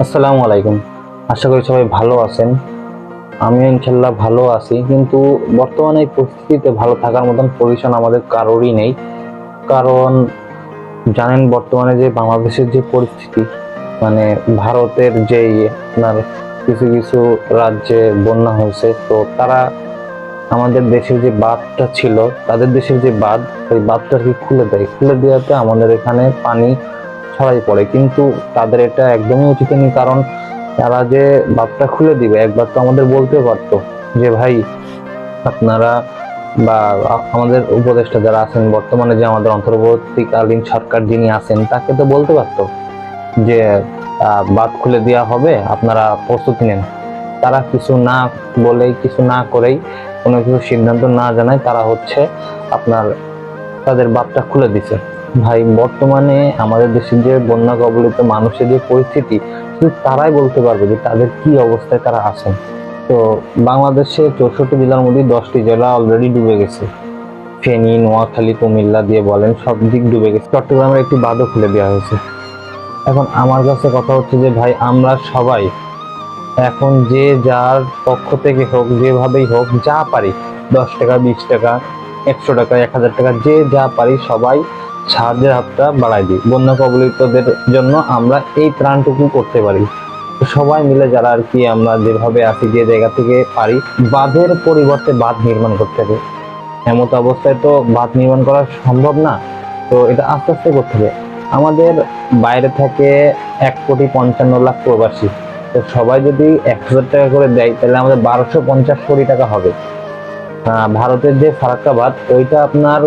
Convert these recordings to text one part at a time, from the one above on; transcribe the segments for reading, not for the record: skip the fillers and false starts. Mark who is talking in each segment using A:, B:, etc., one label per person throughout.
A: আসসালামু আলাইকুম। আশা করি সবাই ভালো আছেন। আমিও ইনশাল্লাহ ভালো আছি, কিন্তু বর্তমানে এই পরিস্থিতিতে ভালো থাকার মতন পজিশন আমাদের কারোরই নেই। কারণ জানেন বর্তমানে যে বাংলাদেশের যে পরিস্থিতি, মানে ভারতের যেই আপনার কিছু কিছু রাজ্যে বন্যা হয়েছে, তো তারা আমাদের দেশের যে বাঁধটা ছিল, তাদের দেশের যে বাঁধ, ওই বাঁধটা কি খুলে দেয়। খুলে দেওয়াতে আমাদের এখানে পানি ছড়াই পড়ে, কিন্তু তাদের এটা একদমই উচিত নেই। কারণ তারা যে বাঁধটা খুলে দিবে, একবার তো আমাদের বলতে পারতো যে ভাই আপনারা বা আমাদের উপদেষ্টা যারা আছেন বর্তমানে, যে আমাদের অন্তর্বর্তীকালীন সরকার যিনি আছেন, তাকে তো বলতে পারতো যে বাঁধ খুলে দেওয়া হবে, আপনারা প্রস্তুতি নেন। তারা কিছু না বলেই, কিছু না করেই, কোনো কিছু সিদ্ধান্ত না জানায় তারা হচ্ছে আপনার তাদের বাঁধটা খুলে দিছে। ভাই বর্তমানে আমাদের দেশের যে বন্যা কবলিত মানুষের যে পরিস্থিতি, শুধু তারাই বলতে পারবে যে তাদের কি অবস্থায় তারা আছেন। তো বাংলাদেশে 64 জেলার মধ্যে 10টি জেলা অলরেডি ডুবে গেছে। ফেনী, নোয়াখালী, কুমিল্লা দিয়ে বলেন, সব দিক ডুবে গেছে। চট্টগ্রামের একটি বাঁধও খুলে দেওয়া হয়েছে। এখন আমার কাছে কথা হচ্ছে যে ভাই, আমরা সবাই এখন যে যার পক্ষ থেকে হোক, যেভাবেই হোক, যা পারি, 10 টাকা, 20 টাকা, 100 টাকা, 1000 টাকা, যে যা পারি সবাই সাহায্যের হাতটা বাড়াই দিই। বন্যা কবলিতদের জন্য আমরা এই ত্রাণটুকু করতে পারি। সবাই মিলে যারা আর কি, আমরা যেভাবে আছি, যে জায়গা থেকে পারি, বাঁধের পরিবর্তে বাঁধ নির্মাণ করতে হবে। এমত অবস্থায় তো বাঁধ নির্মাণ করা সম্ভব না, তো এটা আস্তে আস্তে করতে হবে। আমাদের বাইরে থেকে 1,55,00,000 প্রবাসী, তো সবাই যদি 1000 টাকা করে দেয়, তাহলে আমাদের 1250 কোটি টাকা হবে। ভারতের যে ফারাক্কা বাঁধ, ওইটা আপনার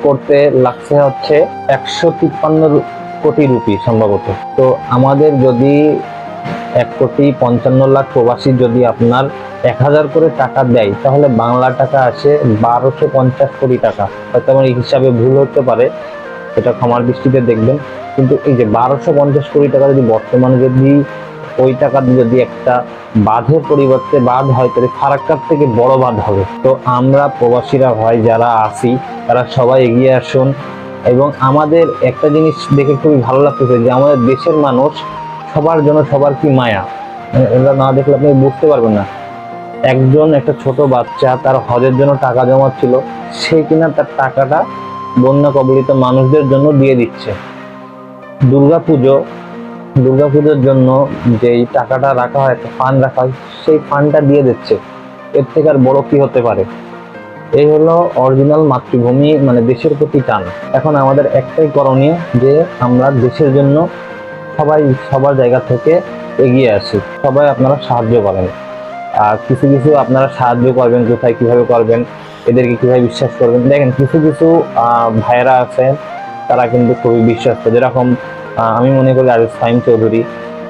A: করতে লাগছে হচ্ছে 153 কোটি রুপি সম্ভবত। তো আমাদের যদি 1,55,00,000 প্রবাসী যদি আপনার 1000 করে টাকা দেয়, তাহলে বাংলা টাকা আসে 1250 কোটি টাকা। হয়তো আমার এই হিসাবে ভুল হতে পারে, এটা ক্ষমার দৃষ্টিতে দেখবেন। কিন্তু এই যে 1250 কোটি টাকা যদি বর্তমানে যদি ওই টাকা দিয়ে যদি একটা বাঁধের পরিবর্তে বাঁধ হয়, তাহলে ফারাক্কার থেকে বড় বাঁধ হবে। তো আমরা প্রবাসীরা ভাই যারা আছি, তারা সবাই এগিয়ে আসুন। এবং আমাদের একটা জিনিস দেখে খুবই ভালো লাগতেছে যে আমাদের দেশের মানুষ সবার জন্য, সবার কি মায়া, এটা না দেখলে আপনি বুঝতে পারবেন না। একজন একটা ছোট বাচ্চা তার হজের জন্য টাকা জমাচ্ছিল, সে কিনা তার টাকাটা বন্যা কবলিত মানুষদের জন্য দিয়ে দিচ্ছে। দুর্গাপুজোর জন্য যেই টাকাটা রাখা হয়, একটা ফান্ড রাখা হয়, সেই ফান্ডটা দিয়ে দিচ্ছে। এর থেকে আর বড় কি হতে পারে? এই হলো অরিজিনাল মাতৃভূমি, মানে দেশের প্রতি টান। এখন আমাদের একটাই করণীয়, যে আমরা দেশের জন্য সবাই সবার জায়গা থেকে এগিয়ে আসি। সবাই আপনারা সাহায্য করেন, আর কিছু কিছু আপনারা সাহায্য করবেন। কোথায় কিভাবে করবেন, এদেরকে কিভাবে বিশ্বাস করবেন, দেখেন কিছু কিছু ভাইয়েরা আছেন, তারা কিন্তু খুবই বিশ্বস্ত। যেরকম আমি মনে করি আরিফ ফাহিম চৌধুরী,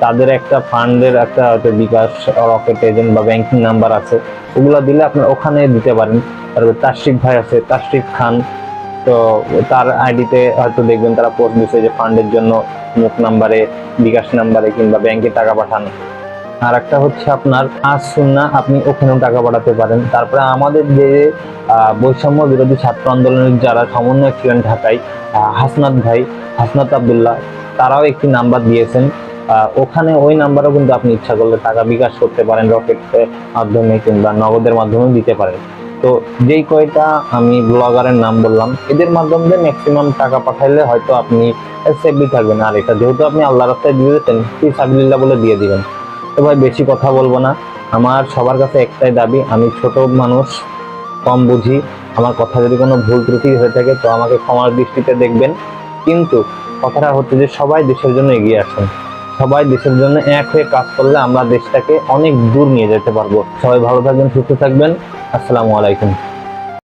A: তাদের একটা ফান্ডের একটা হয়তো বিকাশ, রকেট এজেন্ট বা ব্যাংকিং নাম্বার আছে, ওগুলো দিলে আপনার ওখানে দিতে পারেন। তারপর তাশরিফ ভাই আছে, তাশরিফ খান, তো তার আইডিতে হয়তো দেখবেন তারা পোস্ট দিচ্ছে যে ফান্ডের জন্য মুখ নাম্বারে, বিকাশ নাম্বারে কিংবা ব্যাংকে টাকা পাঠান। আর একটা হচ্ছে আপনার আজ সুন্না, আপনি ওখানেও টাকা পাঠাতে পারেন। তারপরে আমাদের যে বৈষম্য বিরোধী ছাত্র আন্দোলনের যারা সমন্বয়ক ছিলেন ঢাকায়, হাসনাত আব্দুল্লাহ, তারাও একটি নাম্বার দিয়েছেন। ওখানে ওই নাম্বারও কিন্তু আপনি ইচ্ছা করলে টাকা বিকাশ করতে পারেন, রকেটের মাধ্যমে কিংবা নগদের মাধ্যমে দিতে পারেন। তো যেই কয়টা আমি ব্লগারের নাম বললাম, এদের মাধ্যমে ম্যাক্সিমাম টাকা পাঠাইলে হয়তো আপনি সেফলি থাকবেন। আর এটা যেহেতু আপনি আল্লাহ রাস্তায় দিয়ে দিচ্ছেন, ফি সাবিলিল্লাহ বলে দিয়ে দিবেন। তো ভাই বেশি কথা বলবো না, আমার সবার কাছে একটাই দাবি, আমি ছোট মানুষ, কম বুঝি, আমার কথা যদি কোনো ভুল ত্রুটি হয়ে থাকে তো আমাকে ক্ষমার দৃষ্টিতে দেখবেন। কিন্তু কথাটা হচ্ছে যে সবাই দেশের জন্য এগিয়ে আসেন। সবাই দেশের জন্য এক হয়ে কাজ করলে আমরা দেশটাকে অনেক দূর নিয়ে যেতে পারবো। সবাই ভালো থাকবেন, সুস্থ থাকবেন। আসসালামু আলাইকুম।